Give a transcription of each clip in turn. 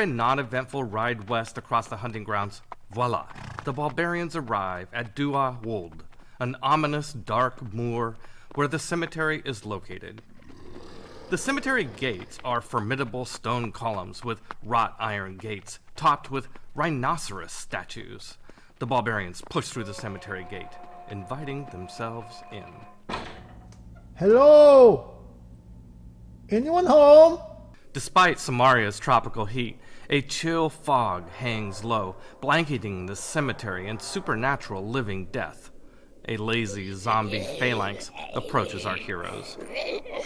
a non-eventful ride west across the hunting grounds, voila, the barbarians arrive at Dua Wold, an ominous dark moor where the cemetery is located. The cemetery gates are formidable stone columns with wrought iron gates topped with rhinoceros statues. The barbarians push through the cemetery gate, inviting themselves in. Hello? Anyone home? Despite Somarria's tropical heat, a chill fog hangs low, blanketing the cemetery in supernatural living death. A lazy zombie phalanx approaches our heroes.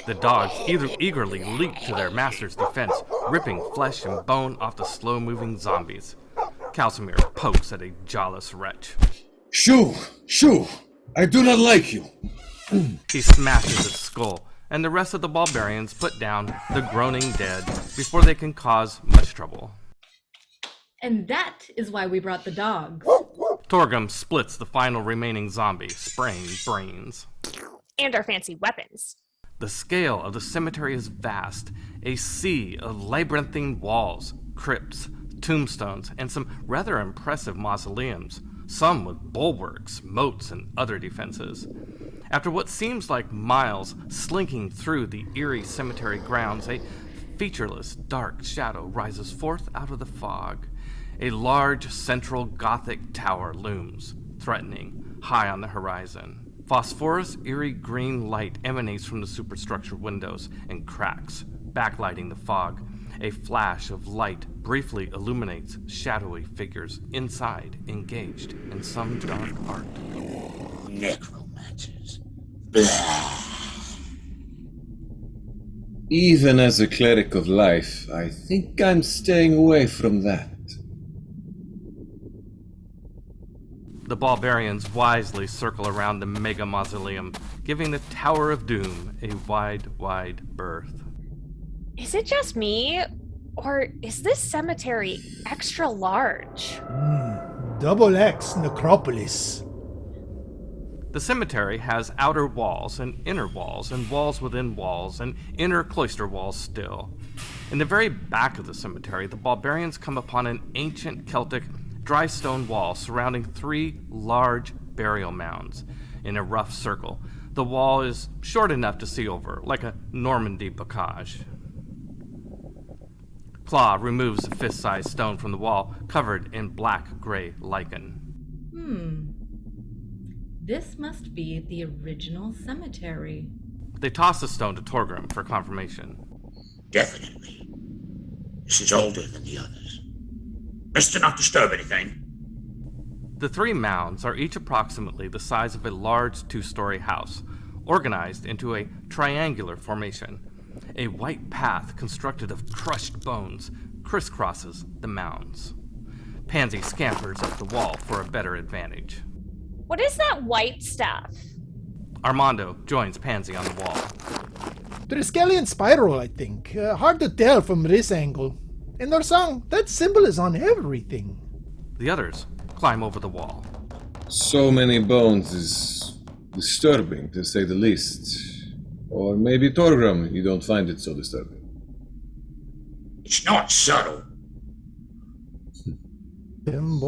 The dogs eagerly leap to their master's defense, ripping flesh and bone off the slow-moving zombies. Calcimere pokes at a jawless wretch. Shoo! I do not like you! He smashes its skull, and the rest of the barbarians put down the groaning dead before they can cause much trouble. And that is why we brought the dogs. Torgrim splits the final remaining zombie, spraying brains. And our fancy weapons. The scale of the cemetery is vast, a sea of labyrinthine walls, crypts, tombstones, and some rather impressive mausoleums, some with bulwarks, moats, and other defenses. After what seems like miles slinking through the eerie cemetery grounds, a featureless, dark shadow rises forth out of the fog. A large, central Gothic tower looms, threatening, high on the horizon. Phosphorus, eerie green light emanates from the superstructure windows and cracks, backlighting the fog. A flash of light briefly illuminates shadowy figures inside, engaged in some dark art. Necromancers. Blah. Even as a cleric of life, I think I'm staying away from that. The barbarians wisely circle around the mega mausoleum, giving the Tower of Doom a wide berth. Is it just me? Or is this cemetery extra large? Double X Necropolis. The cemetery has outer walls and inner walls and walls within walls and inner cloister walls still. In the very back of the cemetery, the barbarians come upon an ancient Celtic dry stone wall surrounding 3 large burial mounds in a rough circle. The wall is short enough to see over, like a Normandy bocage. Claw removes a fist-sized stone from the wall, covered in black-gray lichen. This must be the original cemetery. They toss the stone to Torgrim for confirmation. Definitely. This is older than the others. Best to not disturb anything. The 3 mounds are each approximately the size of a large 2-story house, organized into a triangular formation. A white path constructed of crushed bones crisscrosses the mounds. Pansy scampers up the wall for a better advantage. What is that white stuff? Armando joins Pansy on the wall. Triskelion spiral, I think. Hard to tell from this angle. In our song, that symbol is on everything. The others climb over the wall. So many bones is disturbing, to say the least. Or maybe Torgrim, you don't find it so disturbing. It's not subtle. Them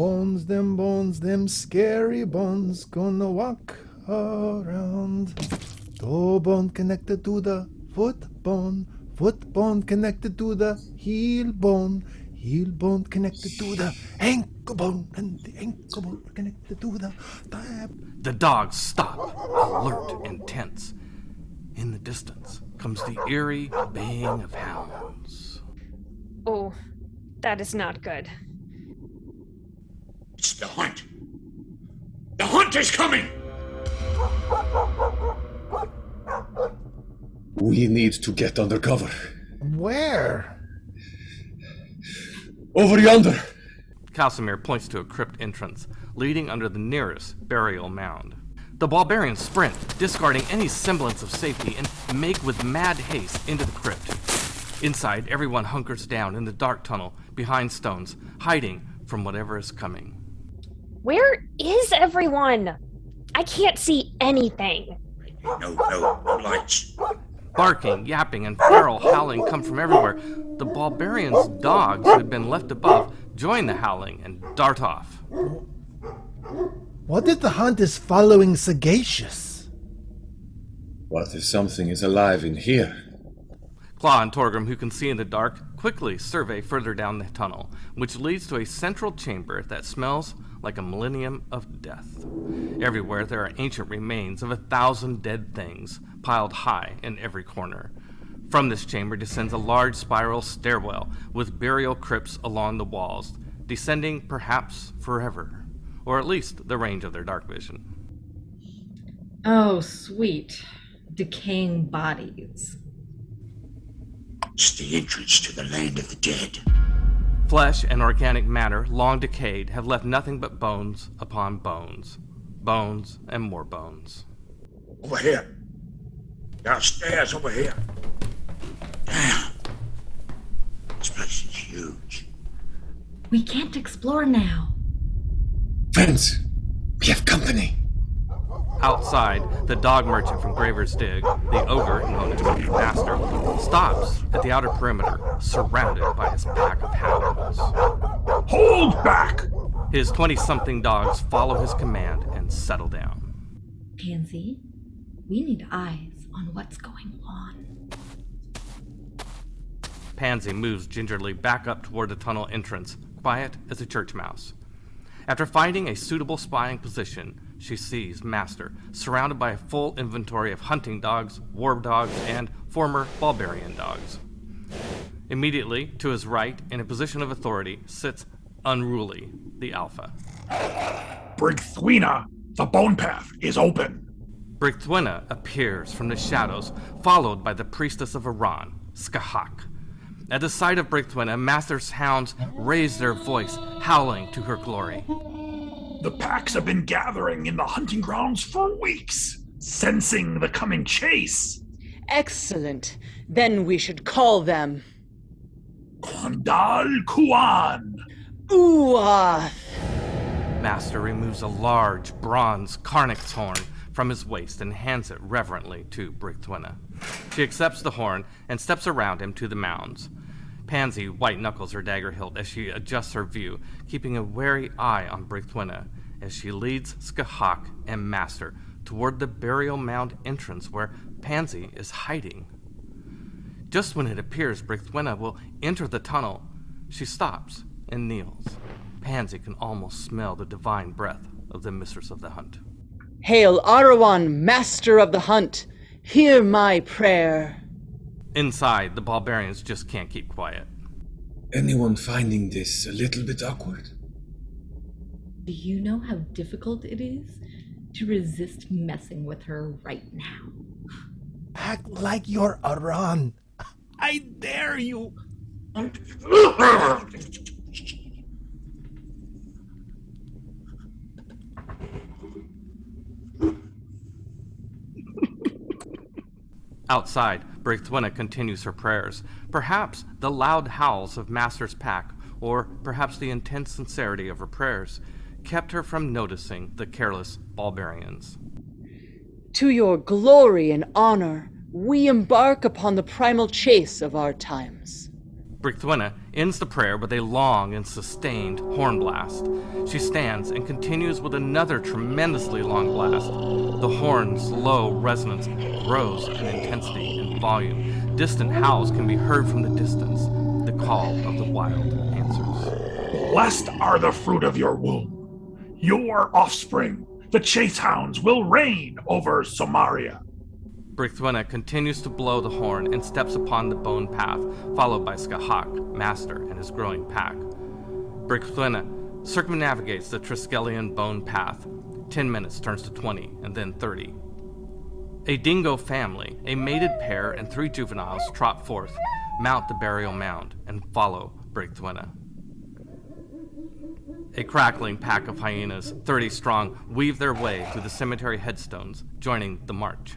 bones, them scary bones, gonna walk around. Toe bone connected to the foot bone connected to the heel bone connected to the ankle bone, and the ankle bone connected to the thigh. The dogs stop, alert and tense. In the distance comes the eerie baying of hounds. Oh, that is not good. It's the hunt. The hunt is coming! We need to get under cover. Where? Over yonder! Calcimere points to a crypt entrance, leading under the nearest burial mound. The barbarians sprint, discarding any semblance of safety, and make with mad haste into the crypt. Inside, everyone hunkers down in the dark tunnel, behind stones, hiding from whatever is coming. Where is everyone? I can't see anything. No lights. Barking, yapping, and feral howling come from everywhere. The barbarians' dogs who had been left above join the howling and dart off. What if the hunt is following Sagacious? What if something is alive in here? Claw and Torgrim, who can see in the dark, quickly survey further down the tunnel, which leads to a central chamber that smells like a millennium of death. Everywhere there are ancient remains of 1,000 dead things piled high in every corner. From this chamber descends a large spiral stairwell with burial crypts along the walls, descending perhaps forever, or at least the range of their dark vision. Oh, sweet. Decaying bodies. It's the entrance to the land of the dead. Flesh and organic matter, long decayed, have left nothing but bones upon bones. Bones and more bones. Over here. Downstairs, over here. Damn. This place is huge. We can't explore now. Friends, we have company. Outside, the dog merchant from Graver's Dig, the ogre known as Master, stops at the outer perimeter, surrounded by his pack of hounds. Hold back! His 20-something dogs follow his command and settle down. Pansy, we need eyes on what's going on. Pansy moves gingerly back up toward the tunnel entrance, quiet as a church mouse. After finding a suitable spying position, she sees Master surrounded by a full inventory of hunting dogs, war dogs, and former barbarian dogs. Immediately to his right, in a position of authority, sits Unruly, the Alpha. Brigthwina, the bone path is open. Brigthwina appears from the shadows, followed by the priestess of Iran, Skahak. At the sight of Brigthwina, Master's hounds raise their voice, howling to her glory. The packs have been gathering in the hunting grounds for weeks, sensing the coming chase. Excellent. Then we should call them. Kwandal Kuan. Uath. Master removes a large bronze Carnix's horn from his waist and hands it reverently to Brigthwina. She accepts the horn and steps around him to the mounds. Pansy white-knuckles her dagger hilt as she adjusts her view, keeping a wary eye on Brigthwina as she leads Skahak and Master toward the burial mound entrance where Pansy is hiding. Just when it appears Brigthwina will enter the tunnel, she stops and kneels. Pansy can almost smell the divine breath of the mistress of the hunt. Hail Arawan, master of the hunt! Hear my prayer. Inside, the barbarians just can't keep quiet. Anyone finding this a little bit awkward? Do you know how difficult it is to resist messing with her right now? Act like you're Aran. I dare you. Outside, Brigthwina continues her prayers. Perhaps the loud howls of Master's pack, or perhaps the intense sincerity of her prayers, kept her from noticing the careless barbarians. To your glory and honor, we embark upon the primal chase of our times. Brigthwina ends the prayer with a long and sustained horn blast. She stands and continues with another tremendously long blast. The horn's low resonance grows in intensity and volume. Distant howls can be heard from the distance. The call of the wild answers. Blessed are the fruit of your womb. Your offspring, the chase hounds, will reign over Somarria. Brigthwina continues to blow the horn and steps upon the bone path, followed by Skahak, Master, and his growing pack. Brigthwina circumnavigates the Triskelion bone path. 10 minutes turns to 20, and then 30. A dingo family, a mated pair and 3 juveniles trot forth, mount the burial mound, and follow Brigthwina. A crackling pack of hyenas, 30 strong, weave their way through the cemetery headstones, joining the march.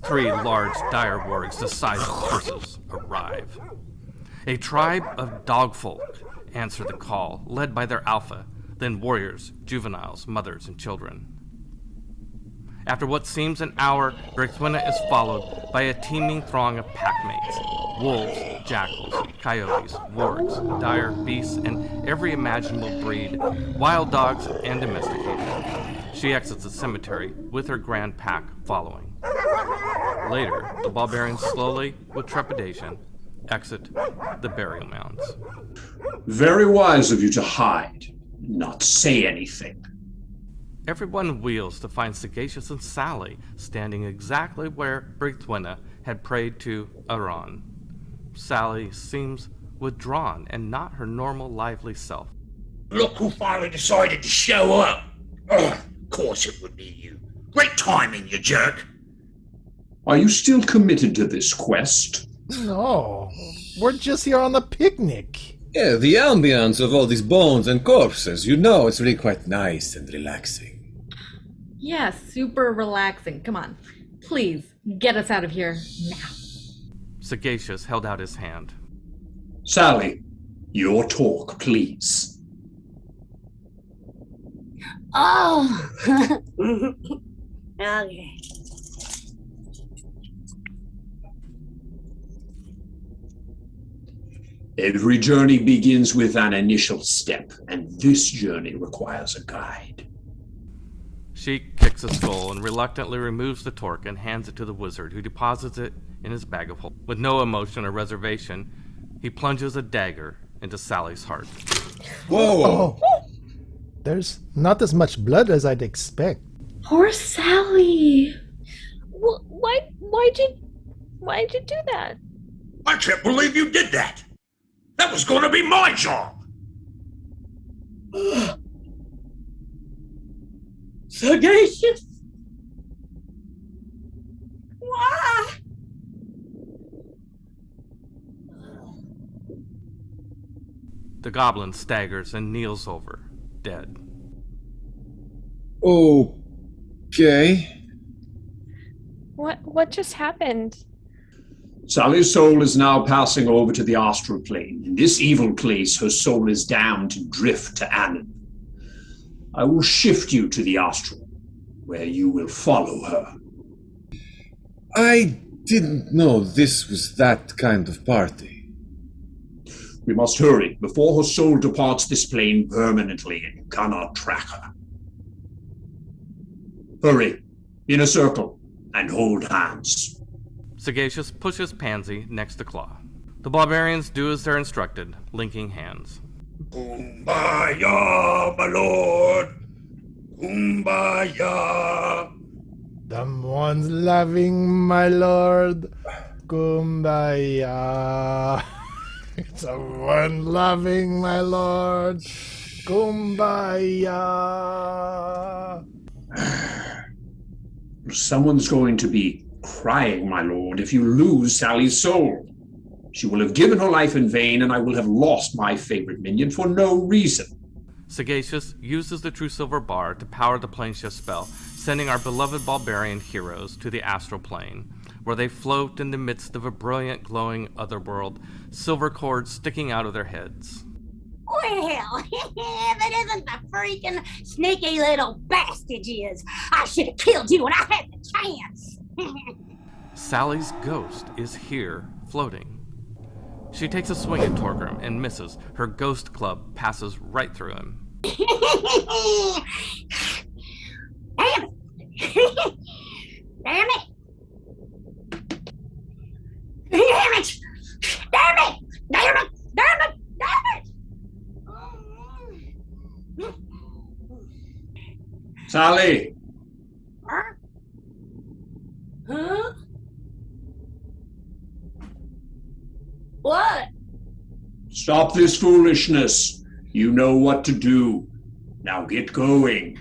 3 large dire wargs the size of horses arrive. A tribe of dogfolk answer the call, led by their alpha, then warriors, juveniles, mothers, and children. After what seems an hour, Brigthwina is followed by a teeming throng of packmates. Wolves, jackals, coyotes, wargs, dire beasts, and every imaginable breed, wild dogs and domesticated. She exits the cemetery with her grand pack following. Later, the barbarians slowly, with trepidation, exit the burial mounds. Very wise of you to hide, not say anything. Everyone wheels to find Sagacious and Sally standing exactly where Brigthwina had prayed to Aran. Sally seems withdrawn and not her normal lively self. Look who finally decided to show up. Ugh, of course it would be you. Great timing, you jerk. Are you still committed to this quest? No, we're just here on a picnic. Yeah, the ambience of all these bones and corpses, it's really quite nice and relaxing. Yeah, super relaxing. Come on. Please, get us out of here now. Sagacious held out his hand. Sally, your talk, please. Oh! Okay. Every journey begins with an initial step, and this journey requires a guide. She kicks a skull and reluctantly removes the torque and hands it to the wizard, who deposits it in his bag of holding. With no emotion or reservation, he plunges a dagger into Sally's heart. Whoa! Oh, there's not as much blood as I'd expect. Poor Sally. Why'd you do that? I can't believe you did that! That was going to be my job! Sagacious? Why? The goblin staggers and kneels over, dead. Okay. What just happened? Sally's soul is now passing over to the astral plane. In this evil place, her soul is damned to drift to Anon. I will shift you to the astral, where you will follow her. I didn't know this was that kind of party. We must hurry before her soul departs this plane permanently and you cannot track her. Hurry, in a circle, and hold hands. Sagacious pushes Pansy next to Claw. The barbarians do as they're instructed, linking hands. Kumbaya, my lord! Kumbaya! Someone's loving my lord. Kumbaya. Someone loving my lord. Kumbaya. Someone's going to be crying, my lord, if you lose Sally's soul. She will have given her life in vain, and I will have lost my favorite minion for no reason. Sagacious uses the True Silver Bar to power the planeshift spell, sending our beloved barbarian heroes to the astral plane, where they float in the midst of a brilliant, glowing otherworld, silver cords sticking out of their heads. Well, if it isn't the freaking sneaky little bastard you is, I should have killed you when I had the chance. Sally's ghost is here, floating. She takes a swing at Torgrim and misses. Her ghost club passes right through him. Damn it! Damn it! Damn it! Damn it! Damn it! Damn it! Damn it! Sally! Huh? Huh? What? Stop this foolishness. You know what to do. Now get going.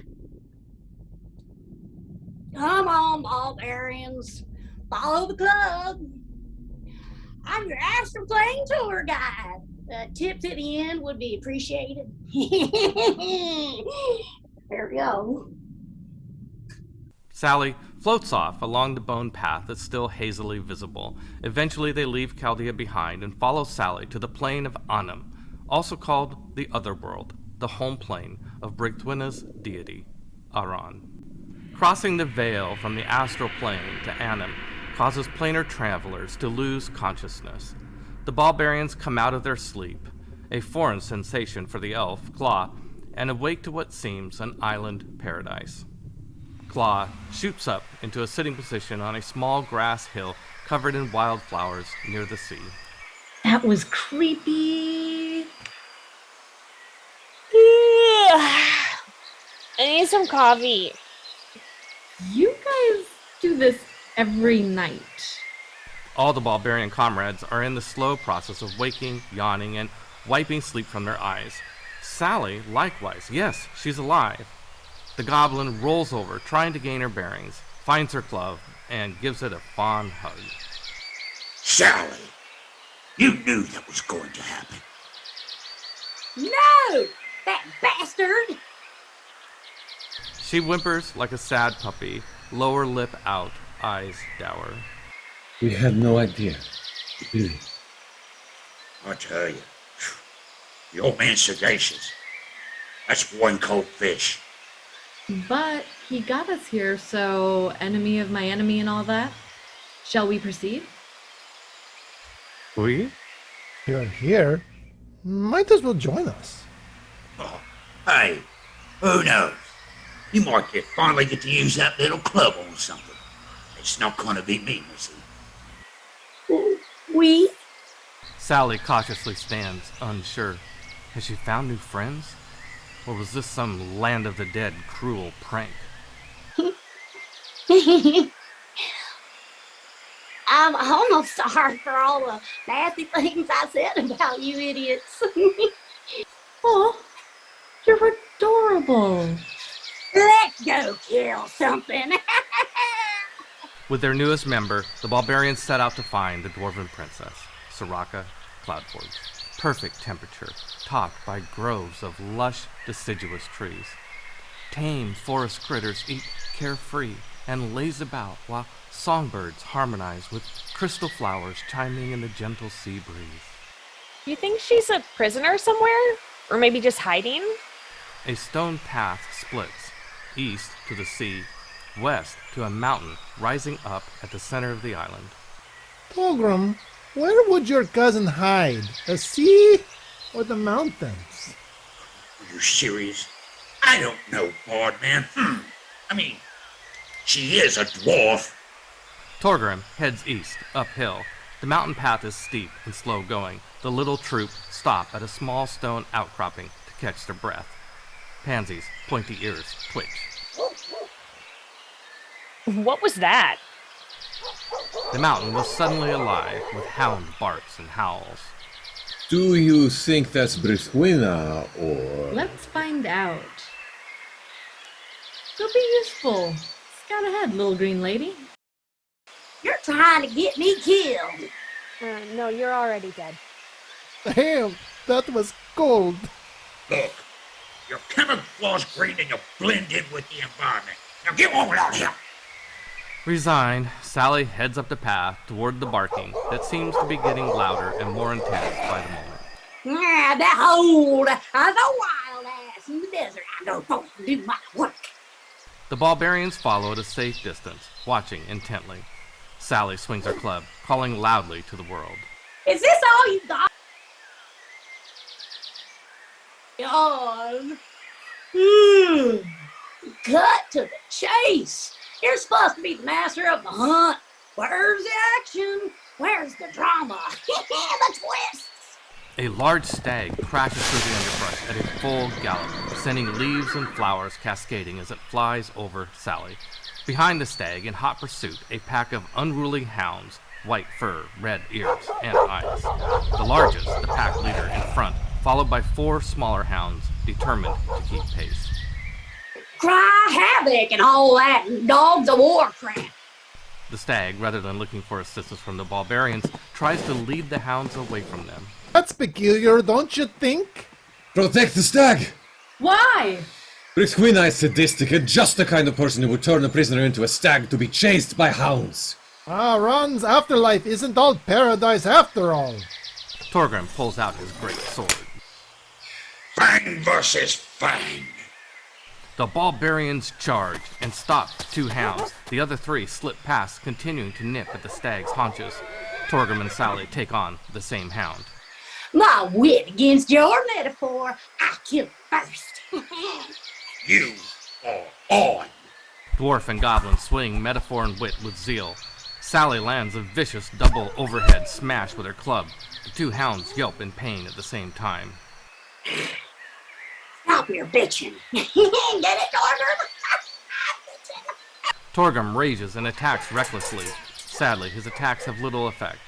Come on, barbarians. Follow the club. I'm your astral plane tour guide. Tips at the end would be appreciated. There we go. Sally floats off along the bone path that's still hazily visible. Eventually they leave Chaldea behind and follow Sally to the plane of Anam, also called the Otherworld, the home plane of Brigthwina's deity, Aran. Crossing the veil from the astral plane to Anim causes planar travelers to lose consciousness. The barbarians come out of their sleep, a foreign sensation for the elf, Claw, and awake to what seems an island paradise. Claw shoots up into a sitting position on a small grass hill covered in wildflowers near the sea. That was creepy. I need some coffee. You guys do this every night. All the barbarian comrades are in the slow process of waking, yawning, and wiping sleep from their eyes. Sally, likewise. Yes, she's alive. The goblin rolls over, trying to gain her bearings, finds her glove, and gives it a fond hug. Sally, you knew that was going to happen. No! That bastard! She whimpers like a sad puppy, lower lip out, eyes dour. We had no idea. Really. I tell you, the old man's sagacious. That's one cold fish. But he got us here, so enemy of my enemy and all that. Shall we proceed? We? You're here. Might as well join us. Oh, hey, who knows? You might finally get to use that little club on something. It's not going to be me, Missy. We? Sally cautiously stands, unsure. Has she found new friends? Or was this some land of the dead cruel prank? I'm almost sorry for all the nasty things I said about you idiots. Oh, you're adorable. Let's go kill something. With their newest member, the barbarians set out to find the dwarven princess, Soraka Cloudforge. Perfect temperature, topped by groves of lush, deciduous trees. Tame forest critters eat carefree and laze about while songbirds harmonize with crystal flowers chiming in the gentle sea breeze. You think she's a prisoner somewhere? Or maybe just hiding? A stone path splits, east to the sea, west to a mountain rising up at the center of the island. Pilgrim, where would your cousin hide? The sea or the mountains? Are you serious? I don't know, Bardman. I mean, she is a dwarf. Torgrim heads east, uphill. The mountain path is steep and slow going. The little troop stop at a small stone outcropping to catch their breath. Pansy's pointy ears twitch. What was that? The mountain was suddenly alive with hound barks and howls. Do you think that's Brithuina or... Let's find out. It'll be useful. Scout ahead, little green lady. You're trying to get me killed. No, you're already dead. Damn, that was cold. Look, your camouflage green and you blend in with the environment. Now get on without him. Resigned, Sally heads up the path toward the barking that seems to be getting louder and more intense by the moment. Behold, the wild ass in the desert. I go forth and do my work. The barbarians follow at a safe distance, watching intently. Sally swings her club, calling loudly to the world. Is this all you got? God. Cut to the chase. You're supposed to be the master of the hunt. Where's the action? Where's the drama? The twists. A large stag crashes through the underbrush at a full gallop, sending leaves and flowers cascading as it flies over Sally. Behind the stag, in hot pursuit, a pack of unruly hounds, white fur, red ears, and eyes. The largest, the pack leader, in front, followed by 4 smaller hounds, determined to keep pace. Cry havoc and all that dogs of war crap. The stag, rather than looking for assistance from the barbarians, tries to lead the hounds away from them. That's peculiar, don't you think? Protect the stag! Why? Brithuina is sadistic and just the kind of person who would turn a prisoner into a stag to be chased by hounds. Ron's afterlife isn't all paradise after all. Torgrim pulls out his great sword. Fang versus fang. The The barbarians charge and stop two hounds. The other three slip past, continuing to nip at the stag's haunches. Torgrim and Sally take on the same hound. My wit against your metaphor. I kill first. You are on. Dwarf and goblin swing metaphor and wit with zeal. Sally lands a vicious double overhead smash with her club. The two hounds yelp in pain at the same time. Stop your bitching. Get it, Torgrim? Torgrim rages and attacks recklessly. Sadly, his attacks have little effect.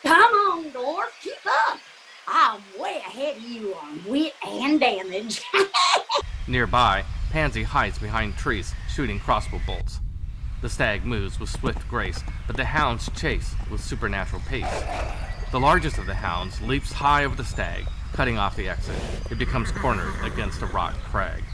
Come on, dwarf. Keep up. I'm way ahead of you on wit and damage. Nearby, Pansy hides behind trees, shooting crossbow bolts. The stag moves with swift grace, but the hounds chase with supernatural pace. The largest of the hounds leaps high over the stag, cutting off the exit. It becomes cornered against a rock crag.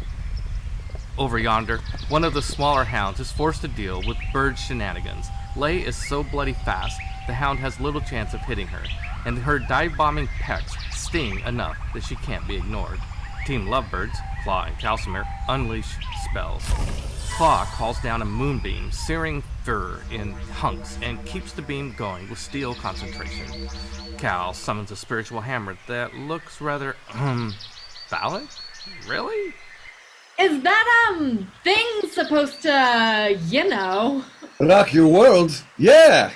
Over yonder, one of the smaller hounds is forced to deal with bird shenanigans. Lay is so bloody fast, the hound has little chance of hitting her, and her dive-bombing pecks sting enough that she can't be ignored. Team Lovebirds, Claw and Calcimer, unleash spells. Claw calls down a moonbeam, searing fur in hunks, and keeps the beam going with steel concentration. Cal summons a spiritual hammer that looks rather, phallic? Really? Is that, thing supposed to, Rock your world? Yeah!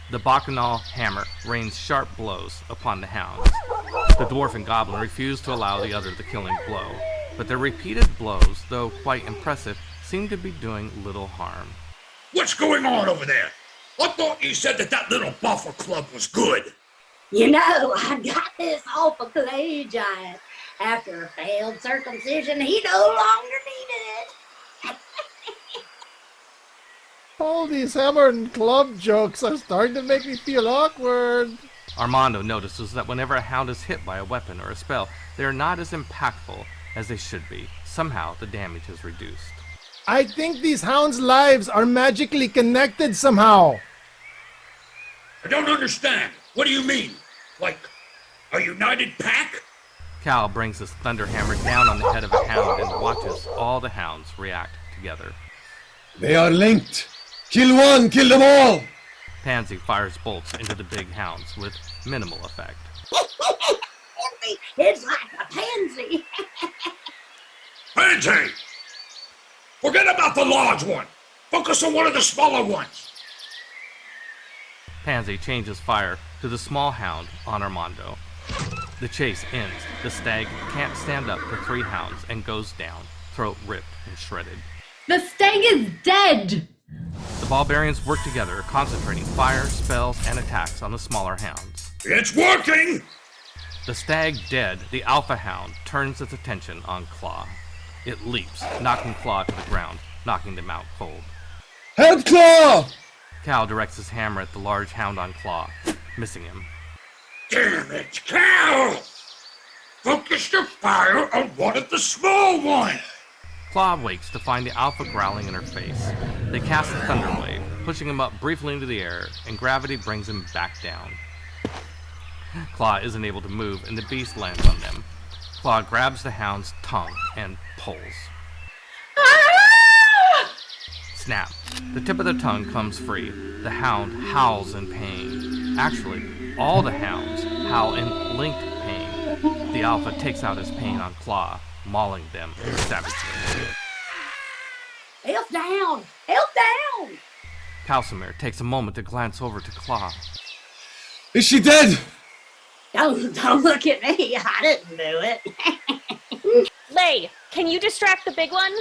The Bacchanal hammer rains sharp blows upon the hounds. The dwarf and goblin refuse to allow the other the killing blow, but their repeated blows, though quite impressive, seem to be doing little harm. What's going on over there? I thought you said that little buffer club was good. You know, I got this off a clay giant. After a failed circumcision, he no longer needed it. All these hammer and club jokes are starting to make me feel awkward. Armando notices that whenever a hound is hit by a weapon or a spell, they are not as impactful as they should be. Somehow, the damage is reduced. I think these hounds' lives are magically connected somehow. I don't understand. What do you mean? Like, a united pack? Cal brings his thunder hammer down on the head of a hound and watches all the hounds react together. They are linked. Kill one, kill them all! Pansy fires bolts into the big hounds with minimal effect. It's like a pansy. Pansy! Forget about the large one. Focus on one of the smaller ones. Pansy changes fire to the small hound on Armando. The chase ends. The stag can't stand up to three hounds and goes down, throat ripped and shredded. The stag is dead! The barbarians work together, concentrating fire, spells, and attacks on the smaller hounds. It's working! The stag dead, the alpha hound turns its attention on Claw. It leaps, knocking Claw to the ground, knocking them out cold. Help, Claw! Cal directs his hammer at the large hound on Claw, missing him. Damn it, Cal! Focus your fire on one of the small ones! Claw wakes to find the alpha growling in her face. They cast a thunder wave, pushing him up briefly into the air, and gravity brings him back down. Claw isn't able to move, and the beast lands on them. Claw grabs the hound's tongue and pulls. Snap. The tip of the tongue comes free. The hound howls in pain. Actually, all the hounds howl in linked pain. The alpha takes out his pain on Claw, mauling them savagely. Help down! Help down! Calcimer takes a moment to glance over to Claw. Is she dead? Don't look at me. I didn't do it. Lay, can you distract the big one?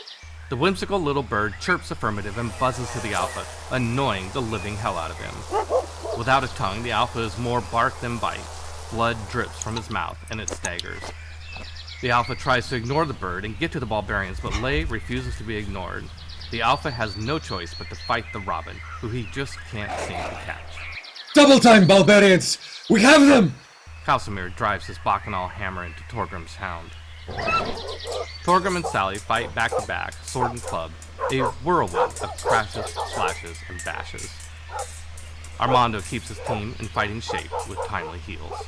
The whimsical little bird chirps affirmative and buzzes to the alpha, annoying the living hell out of him. Without a tongue, the alpha is more bark than bite. Blood drips from his mouth, and it staggers. The alpha tries to ignore the bird and get to the barbarians, but Lay refuses to be ignored. The alpha has no choice but to fight the robin, who he just can't seem to catch. Double time, barbarians! We have them! Calcimer drives his bacchanal hammer into Torgrim's hound. Torgrim and Sally fight back to back, sword and club, a whirlwind of crashes, slashes, and bashes. Armando keeps his team in fighting shape with timely heals.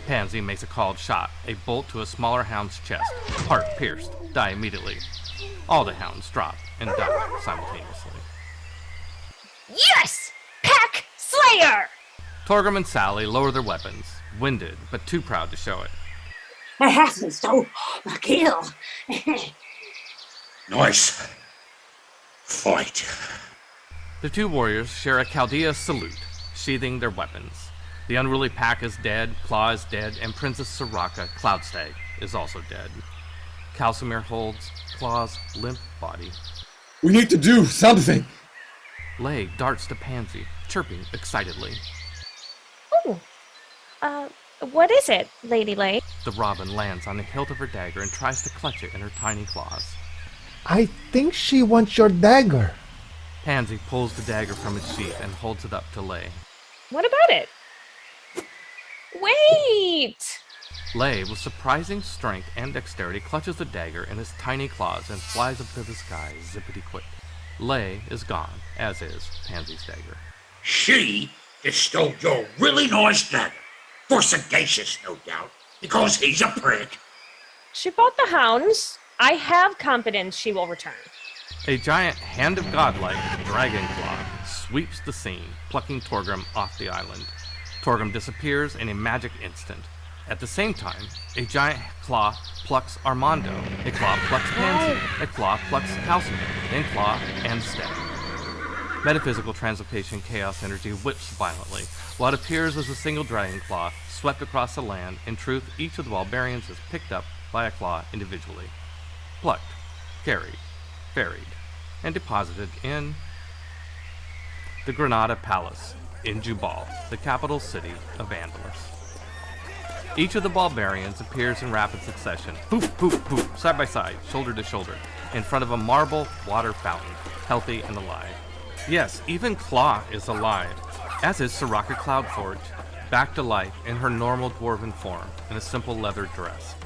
Pansy makes a called shot, a bolt to a smaller hound's chest. Heart pierced, die immediately. All the hounds drop and die simultaneously. Yes! Pack Slayer! Torgrim and Sally lower their weapons, winded but too proud to show it. I haven't stole my kill. Nice fight. The two warriors share a Chaldea salute, sheathing their weapons. The unruly pack is dead, Claw is dead, and Princess Soraka, Cloudstag, is also dead. Calcimere holds Claw's limp body. We need to do something! Lay darts to Pansy, chirping excitedly. Oh, what is it, Lady Lay? The robin lands on the hilt of her dagger and tries to clutch it in her tiny claws. I think she wants your dagger. Pansy pulls the dagger from its sheath and holds it up to Lay. What about it? Wait! Lay, with surprising strength and dexterity, clutches the dagger in his tiny claws and flies up to the sky zippity-quick. Lay is gone, as is Pansy's dagger. She just stole your really nice dagger. For sagacious, no doubt, because he's a prick. She bought the hounds. I have confidence she will return. A giant hand of godlike dragon claw sweeps the scene, plucking Torgrim off the island. Torgrim disappears in a magic instant. At the same time, a giant claw plucks Armando, a claw plucks Pansy, a claw plucks Calcimere, then claw and stab. Metaphysical translocation chaos energy whips violently, while it appears as a single dragon claw swept across the land. In truth, each of the barbarians is picked up by a claw individually, plucked, carried, buried, and deposited in the Granada Palace in Jubal, the capital city of Andalus. Each of the barbarians appears in rapid succession, poof, poof, poof, side by side, shoulder to shoulder, in front of a marble water fountain, healthy and alive. Yes, even Claw is alive, as is Soraka Cloudforge, back to life in her normal dwarven form, in a simple leather dress.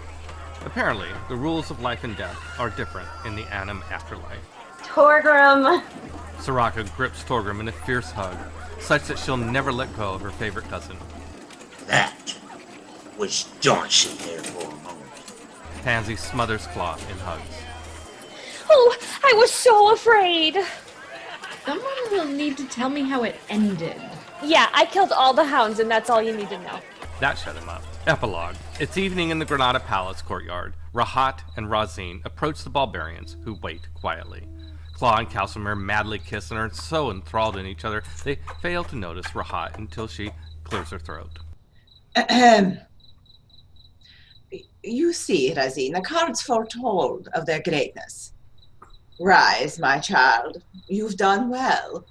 Apparently, the rules of life and death are different in the Anim afterlife. Torgrim! Soraka grips Torgrim in a fierce hug, such that she'll never let go of her favorite cousin. That was Darcy there for a moment. Pansy smothers Claw in hugs. Oh, I was so afraid. Someone will need to tell me how it ended. Yeah, I killed all the hounds, and that's all you need to know. That shut him up. Epilogue. It's evening in the Granada Palace courtyard. Rahat and Razine approach the barbarians, who wait quietly. Claw and Calcimere madly kiss and are so enthralled in each other, they fail to notice Rahat until she clears her throat. You see, Razine, the cards foretold of their greatness. Rise, my child. You've done well.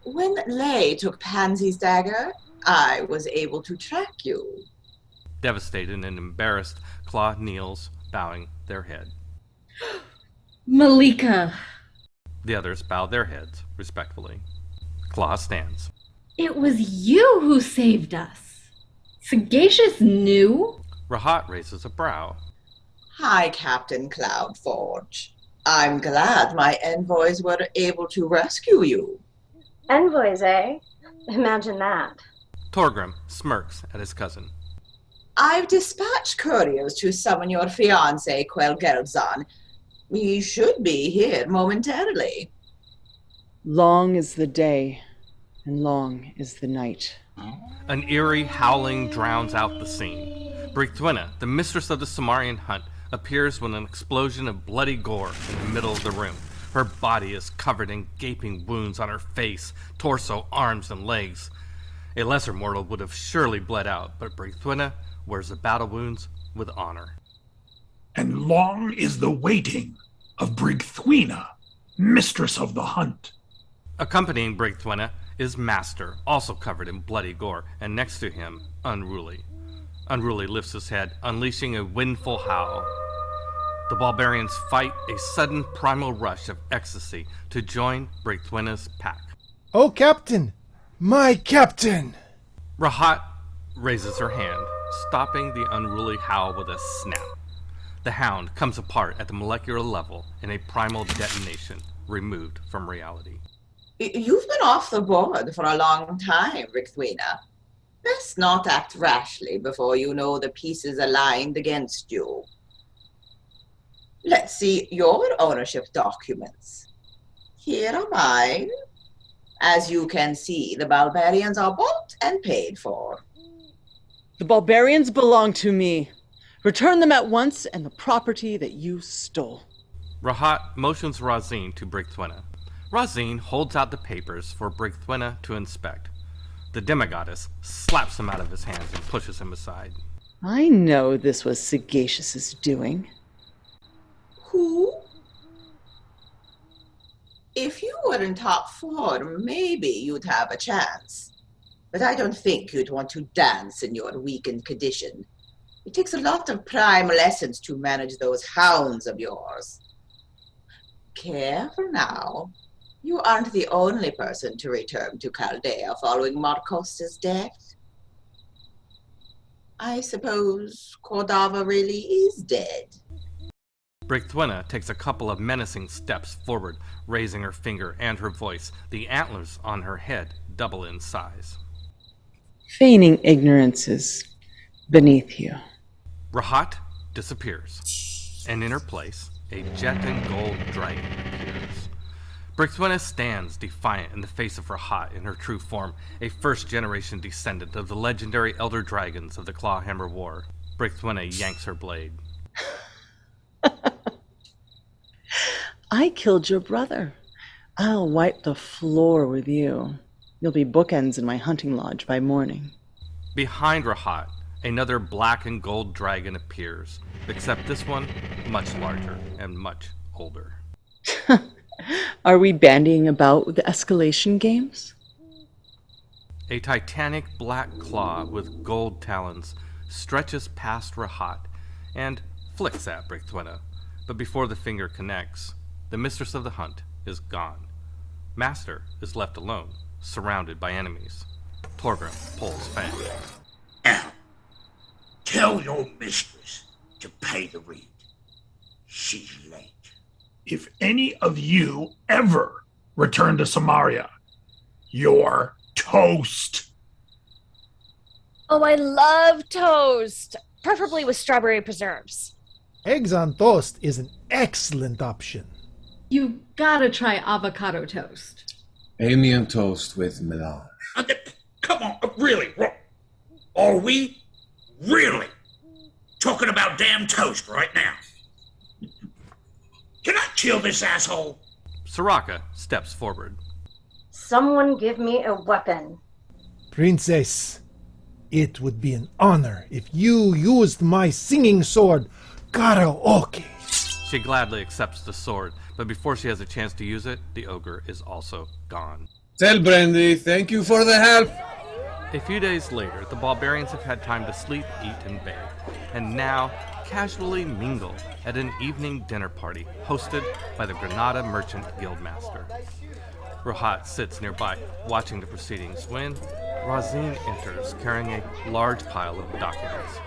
When Lay took Pansy's dagger, I was able to track you. Devastated and embarrassed, Claw kneels, bowing their head. Malika! The others bow their heads, respectfully. Claw stands. It was you who saved us. Sagacious knew? Rahat raises a brow. Hi, Captain Cloudforge. I'm glad my envoys were able to rescue you. Envoys, eh? Imagine that. Torgrim smirks at his cousin. I've dispatched couriers to summon your fiancé, Quelgelzan. He should be here momentarily. Long is the day, and long is the night. An eerie howling drowns out the scene. Brithwina, the mistress of the Somarrian hunt, appears with an explosion of bloody gore in the middle of the room. Her body is covered in gaping wounds on her face, torso, arms, and legs. A lesser mortal would have surely bled out, but Brithwina wears the battle wounds with honor. And long is the waiting of Brithwina, mistress of the hunt. Accompanying Brithwina is Master, also covered in bloody gore, and next to him, Unruly. Unruly lifts his head, unleashing a windful howl. The barbarians fight a sudden primal rush of ecstasy to join Brithwina's pack. Oh, Captain! My Captain! Rahat raises her hand, stopping the unruly howl with a snap. The hound comes apart at the molecular level in a primal detonation, removed from reality. You've been off the board for a long time, Brithwina. Best not act rashly before you know the pieces aligned against you. Let's see your ownership documents. Here are mine. As you can see, the barbarians are bought and paid for. The barbarians belong to me. Return them at once and the property that you stole. Rahat motions Razine to Brigthwina. Razine holds out the papers for Brigthwina to inspect. The demigoddess slaps him out of his hands and pushes him aside. I know this was Sagacious's doing. Who? If you were in top form, maybe you'd have a chance. But I don't think you'd want to dance in your weakened condition. It takes a lot of primal essence to manage those hounds of yours. Careful now. You aren't the only person to return to Chaldea following Marcos's death. I suppose Cordava really is dead. Brigthwina takes a couple of menacing steps forward, raising her finger and her voice. The antlers on her head double in size. Feigning ignorance is beneath you. Rahat disappears, and in her place, a jet and gold dragon appears. Brigthwina stands defiant in the face of Rahat in her true form, a first-generation descendant of the legendary elder dragons of the Clawhammer War. Brigthwina yanks her blade. I killed your brother. I'll wipe the floor with you. You'll be bookends in my hunting lodge by morning. Behind Rahat, another black and gold dragon appears, except this one much larger and much older. Are we bandying about with the escalation games? A titanic black claw with gold talons stretches past Rahat and flicks at Brigthwina, but before the finger connects, the mistress of the hunt is gone. Master is left alone, surrounded by enemies. Torgrim pulls Fang. Now, tell your mistress to pay the rent. She's late. If any of you ever return to Somarria, you're toast. Oh, I love toast, preferably with strawberry preserves. Eggs on toast is an excellent option. You gotta try avocado toast. Amiens toast with melange. Come on, really? Are we really talking about damn toast right now? Can I kill this asshole? Soraka steps forward. Someone give me a weapon. Princess, it would be an honor if you used my singing sword, Araucto. She gladly accepts the sword, but before she has a chance to use it, the ogre is also gone. Tell Brandy, thank you for the help. A few days later, the barbarians have had time to sleep, eat, and bathe, and now casually mingle at an evening dinner party hosted by the Granada Merchant Guildmaster. Rahat sits nearby, watching the proceedings, when Razine enters, carrying a large pile of documents.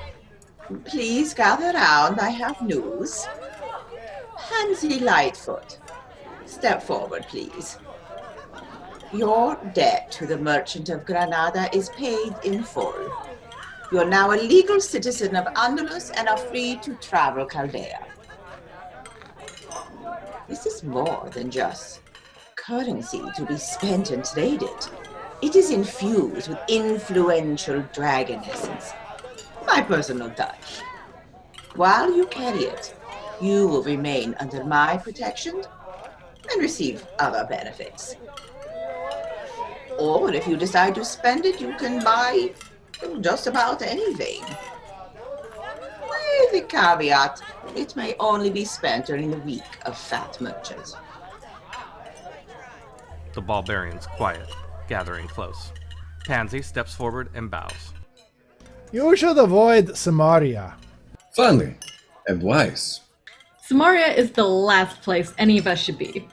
Please gather round, I have news. Pansy Lightfoot, step forward, please. Your debt to the Merchant of Granada is paid in full. You are now a legal citizen of Andalus and are free to travel Chaldea. This is more than just currency to be spent and traded. It is infused with influential dragon essence, my personal touch. While you carry it, you will remain under my protection and receive other benefits. Or if you decide to spend it, you can buy just about anything. With the caveat, it may only be spent during the week of fat merchants. The barbarians quiet, gathering close. Pansy steps forward and bows. You should avoid Somarria. Funny and wise. Somarria is the last place any of us should be.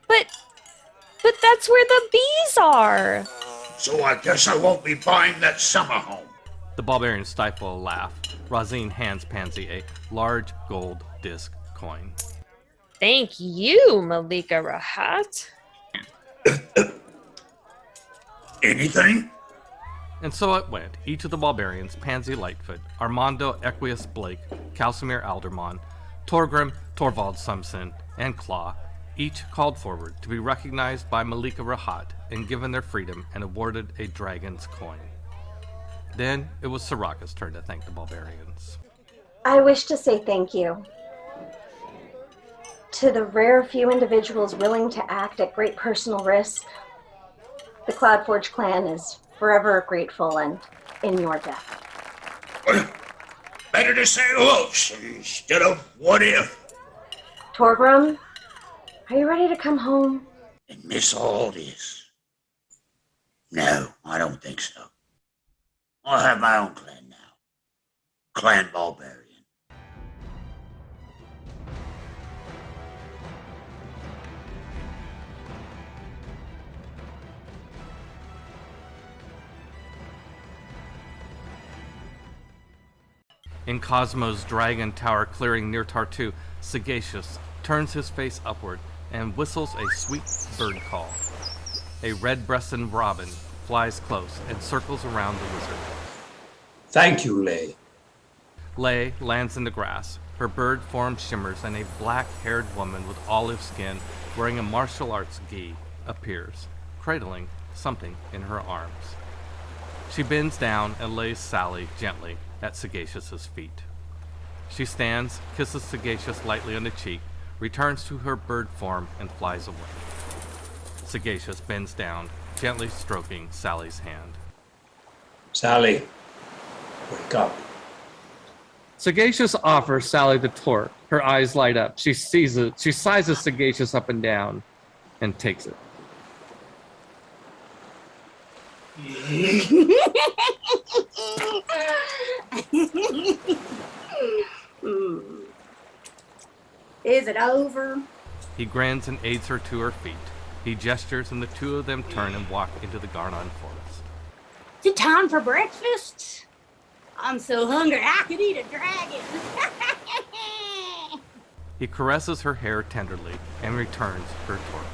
But that's where the bees are. So I guess I won't be buying that summer home. The barbarians stifle a laugh. Razine hands Pansy a large gold disc coin. Thank you, Malika Rahat. Anything? And so it went. Each of the barbarians, Pansy Lightfoot, Armando Equius Blake, Calcimir Alderman, Torgrim Torvald Sumson, and Claw, each called forward to be recognized by Malika Rahat and given their freedom and awarded a dragon's coin. Then it was Soraka's turn to thank the barbarians. I wish to say thank you to the rare few individuals willing to act at great personal risk. The Cloudforge clan is forever grateful and in your debt. Better to say hopes instead of what if. Torgrim, are you ready to come home? And miss all this? No, I don't think so. I'll have my own clan now. Clan Barbarian. In Cosmo's dragon tower clearing near Tartu, Sagacious turns his face upward and whistles a sweet bird call. A red-breasted robin flies close and circles around the wizard. Thank you, Lay. Lay lands in the grass. Her bird form shimmers and a black-haired woman with olive skin wearing a martial arts gi appears, cradling something in her arms. She bends down and lays Sally gently at Sagacious's feet. She stands, kisses Sagacious lightly on the cheek, returns to her bird form, and flies away. Sagacious bends down, gently stroking Sally's hand. Sally, wake up. Sagacious offers Sally the torque. Her eyes light up. She sizes Sagacious up and down and takes it. Is it over? He grins and aids her to her feet. He gestures and the two of them turn and walk into the Garnon forest. Is it time for breakfast? I'm so hungry I could eat a dragon. He caresses her hair tenderly and returns her torque.